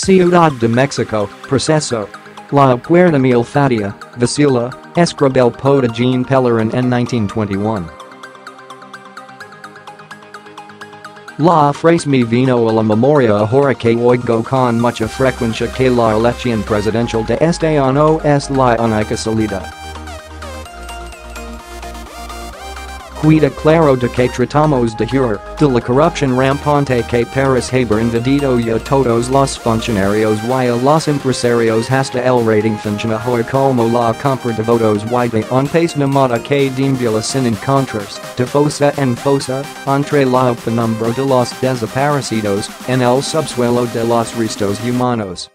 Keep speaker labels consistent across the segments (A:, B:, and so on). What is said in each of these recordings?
A: CIUDAD de México, Proceso. La puerta mi olfatea, vacila, escribe el poeta Jean Pellerín en 1921. La frase me vino a la memoria ahora que oigo con mucha frecuencia que la elección presidencial de este año es la única salida. Queda claro de que tratamos de huir de la corrupción rampante que Paris haber invadido ya todos los funcionarios y a los empresarios hasta el rating funciona hoy como la compra de votos y de un país nada que dimbula sin encontrar de fosa en fosa entre la penumbra de los desaparecidos en el subsuelo de los restos humanos.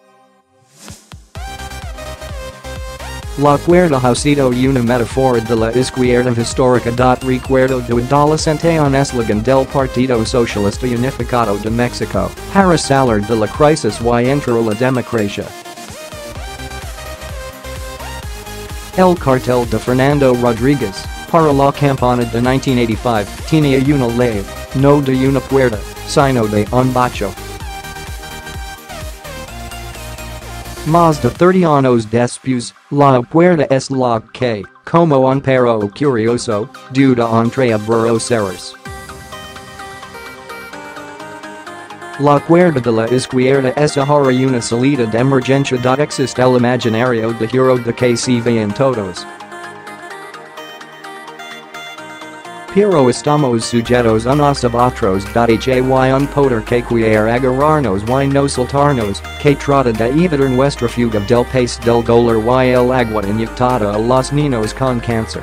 A: La puerta ha sido una metáfora de la izquierda histórica.Recuerdo de adolescente en eslogan del Partido Socialista Unificado de México para salir de la crisis y entrar la democracia. El cartel de Fernando Rodríguez para la campaña de 1985 tenía una ley, no de una puerta, sino de un bacho. Más de 30 años después, la puerta es la que, como un perro curioso, duda entre abrir. La puerta de la izquierda es ahora una salida de emergencia.Existe el imaginario de hero de que se ven todos. Pero estamos sujetos unos a otros.Hay un poder que quiere agarrarnos y no soltarnos, que trata de evitar nuestra fuga del país del dolor y el agua inyectada a los niños con cáncer.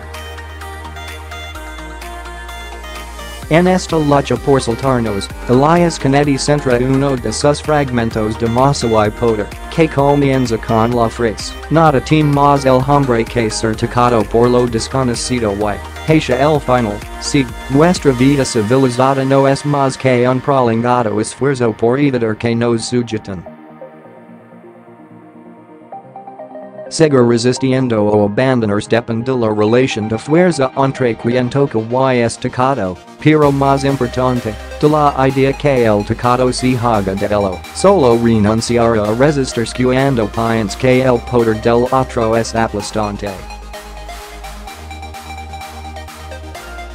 A: En esta lucha por soltarnos, Elías Canetti centra uno de sus fragmentos de masa y poder, que comienza con la frase, nada team más el hombre que certificado por lo desconocido y, hacia el final, si, nuestra vida civilizada no es más que un prolongado esfuerzo por evitar que nos sujeten. Seguir resistiendo o abandonar depende de la relación de fuerza entre quien toca y es tocado, pero más importante, de la idea que el tocado se haga de ello, solo renunciar a resistir cuando piensa que el poder del otro es aplastante.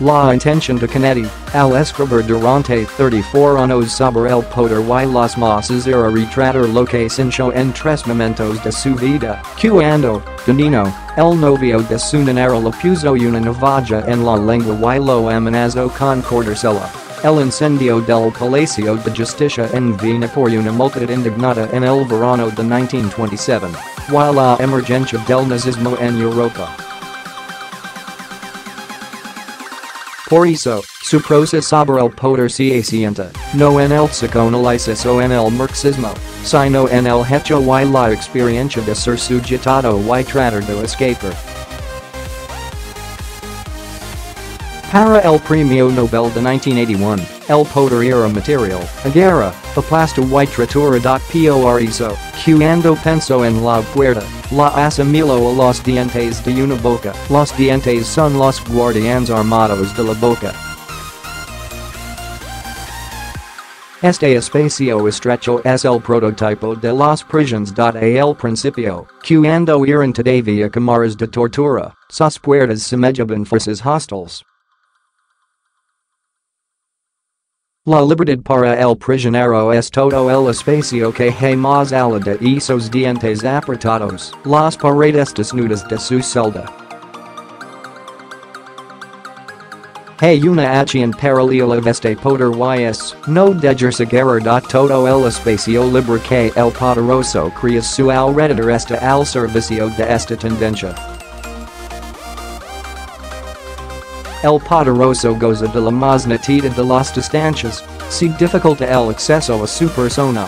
A: La intención de Canetti, al escribir durante 34 años sobre el poder y las masas era retratar lo que sintió en 3 momentos de su vida, cuando, de niño, el novio de su niñera le puso una navaja en la lengua y lo amenazó con cortársela, el incendio del Palacio de Justicia en Viena por una multitud indignada en el verano de 1927, y la emergencia del nazismo en Europa. Por eso, su prosa sobre el poder se asienta, no en el psicoanálisis o en el marxismo, sino en el hecho y la experiencia de ser sujetado y tratar de escapar. Para el Premio Nobel de 1981, el poder era material, agarra, aplasta y tritura.Por eso, cuando pensó en la puerta, la asimiló a los dientes de una boca, los dientes son los guardianes armados de la boca. Este espacio estrecho es el prototipo de las prisiones.Al principio, cuando eran todavía cámaras de tortura, sus puertas semejaban fuerzas hostiles. La libertad para el prisionero es todo el espacio que hay más allá de esos dientes apretados, las paredes desnudas de su celda. Hay una acción paralela de este poder y es, no dejarse agarrar todo el espacio libre que el poderoso crea su alrededor está al servicio de esta tendencia. El poderoso goza de la más nítida de las distancias, si dificulta el acceso a su persona.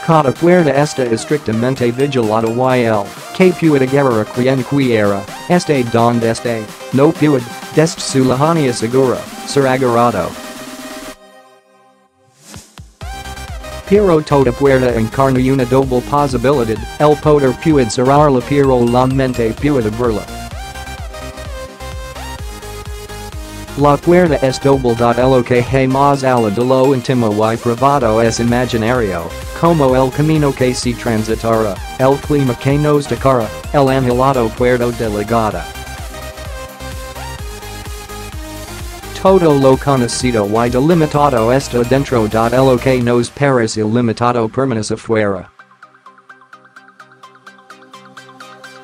A: Cada puerta está estrictamente vigilada y el que puede agarrar a quien quiera, este donde esté, no puede, desde su lejanía segura, ser agarrado. Pero toda puerta encarna una doble posibilidad, el poder puede cerrarla pero la mente puede abrirla. La puerta es doble.Lo que más allá de lo intimo y privado es imaginario, como el camino que se transitará, el clima que nos decara, el anhelado puerto de llegada. Todo lo conocido y delimitado está dentro de lo que nos parece ilimitado permanece fuera.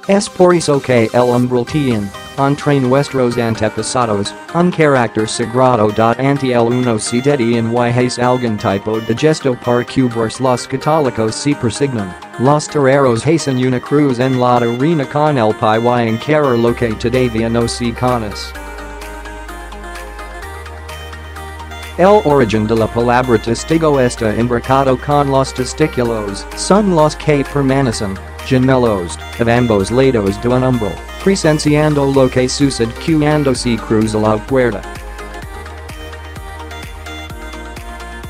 A: Es por eso que el umbral tiene, entre nuestros antepasados, un carácter sagrado. Ante el uno se dedican y es algún tipo de gesto para cubrirse los católicos se persignan, los toreros hacen una cruz en la arena con el pie y encarar lo que todavía no se conoce. El origen de la palabra testigo está imbricado con los testículos, son los que permanecen, gemelos, of ambos lados de un umbral, presenciando lo que sucede cuando se cruza la puerta.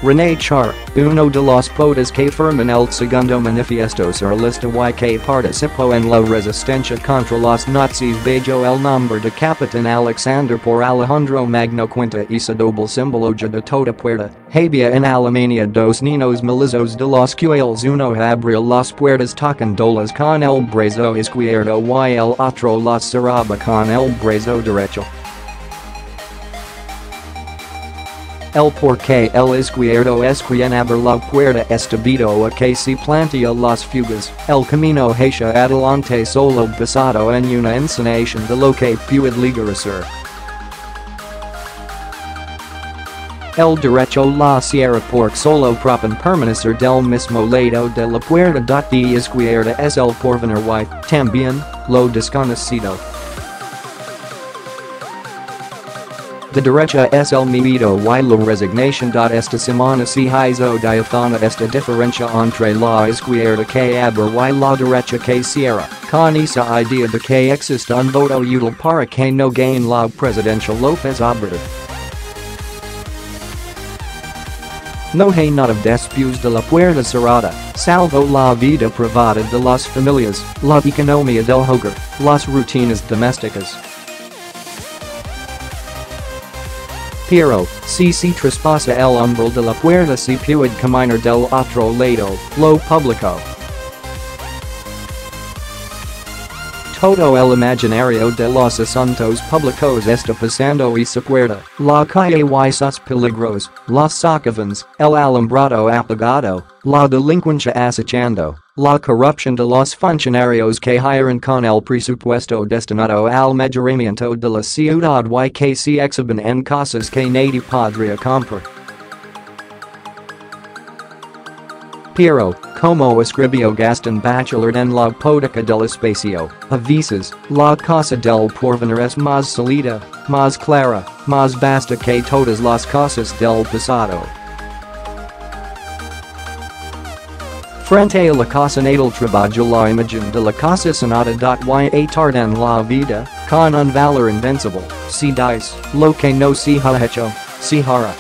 A: René Char, uno de los poetas que firman el segundo manifiesto surrealista y que participó en la resistencia contra los nazis bajo el nombre de Capitán Alexander por Alejandro Magno cuenta esa doble simbología de toda puerta, había en Alemania dos niños melizos de los cuales uno abría las puertas tocándolas con el brazo izquierdo y el otro las cerraba con el brazo derecho. El porque el izquierdo es quien abre la puerta es debido a que se plantea las fugas, el camino hacia adelante solo basado en una encenación de lo que puede llegar a ser. El derecho la cierra porque solo propone permanecer del mismo lado de la puerta. De izquierda es el porvenir y, también, lo desconocido. De derecha es el miedo y la resignación. Esta semana se hizo diáfana esta diferencia entre la izquierda que abre y la derecha que cierra, con esa idea de que existe un voto útil para que no gane la presidencia López Obrador. No hay nada después de la puerta cerrada, salvo la vida privada de las familias, la economía del hogar, las rutinas domésticas. Pero, si se traspasa el umbral de la puerta se puede caminar del otro lado, lo público. Todo el imaginario de los asuntos públicos está pasando esa puerta, la calle y sus peligros, los socavones, el alumbrado apagado, la delincuencia acechando, la corrupción de los funcionarios que hiran con el presupuesto destinado al mejoramiento de la ciudad y que se exhiben en cosas que nadie podría comprar. Pero, como escribió Gaston Bachelard en la poética del espacio, a veces, la cosa del porvenir es más sólida, más clara, más vasta que todas las cosas del pasado. Frente a la cosa natal trabajo la imagen de la cosa sonata. Y tarde en la vida, con un valor invencible, se dice, lo que no se ha hecho, se hará.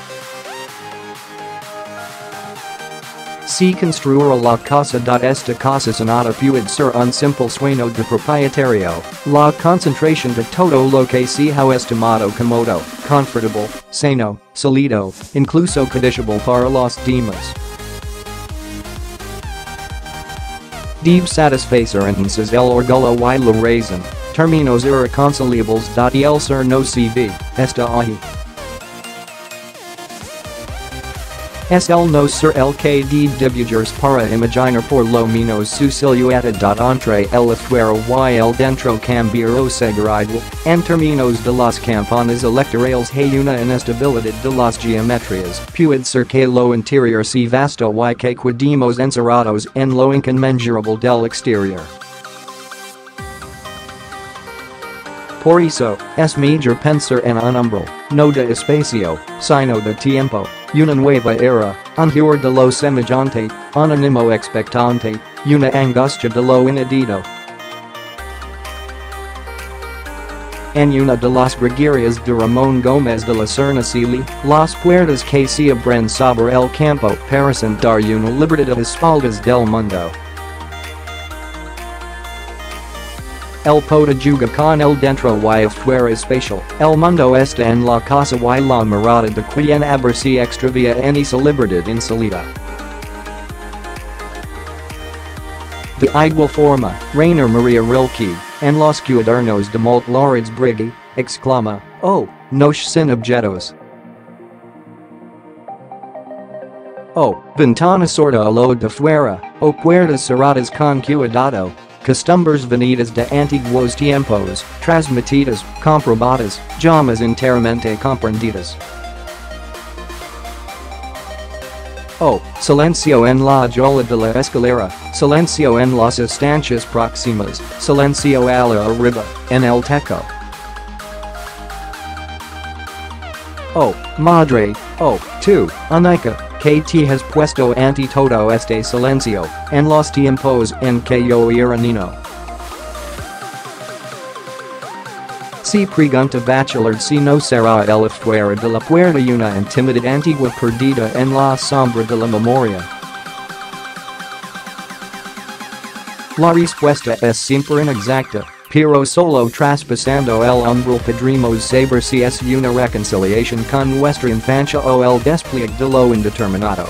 A: Se construirá la cosa. Esta cosa sonata puede ser un simple sueño de propietario, la concentración de todo lo que se ha estimado cómodo, confortable, sano, sólido, incluso codiciable para los demás. Debe satisfacer entonces el orgullo y la razón, términos irreconciliables. Y el ser no se ve, está ahí. Es el no ser el que debugers para imaginar por lo menos su silueta. Entre el afuera y el dentro cambiar o seguridad, en términos de las campanas electorales hay una inestabilidad de las geometrías. Puede ser que lo interior se vasto y que quedemos encerrados en lo inconmensurable del exterior. Por eso, es mejor pensar en un umbral, no de espacio, sino de tiempo, una nueva era, un gior de lo semejante, un ánimo expectante, una angustia de lo inédito. En una de las gregarias de Ramón Gómez de la Serna Cili, las puertas que se abren sobre el campo parecen dar una libertad a espaldas del mundo. El puedo jugar con el dentro y afuera espacial, el mundo está en la casa y la mirada de quien abre si extravía en esa libertad insolita. De igual forma, Rainer Maria Rilke, en los cuadernos de Montlaurets Brigi, exclama, oh, nos sin objetos. Oh, ventana sorda a lo de fuera, o puertas cerradas con cuidado, costumbres venidas de antiguos tiempos, transmitidas, comprobadas, llamas enteramente comprendidas. Oh, silencio en la jola de la escalera, silencio en las estancias próximas, silencio a la arriba, en el techo. Oh, madre, oh, tú, Anika, que te has puesto ante todo este silencio, en los tiempos en que yo era niño. Si pregunta bachelor si no será el afuera de la puerta una intimidad antigua perdida en la sombra de la memoria. La respuesta es siempre inexacta, pero solo traspasando el umbral podremos saber si es una reconciliación con nuestra infancia o el despliegue de lo indeterminado.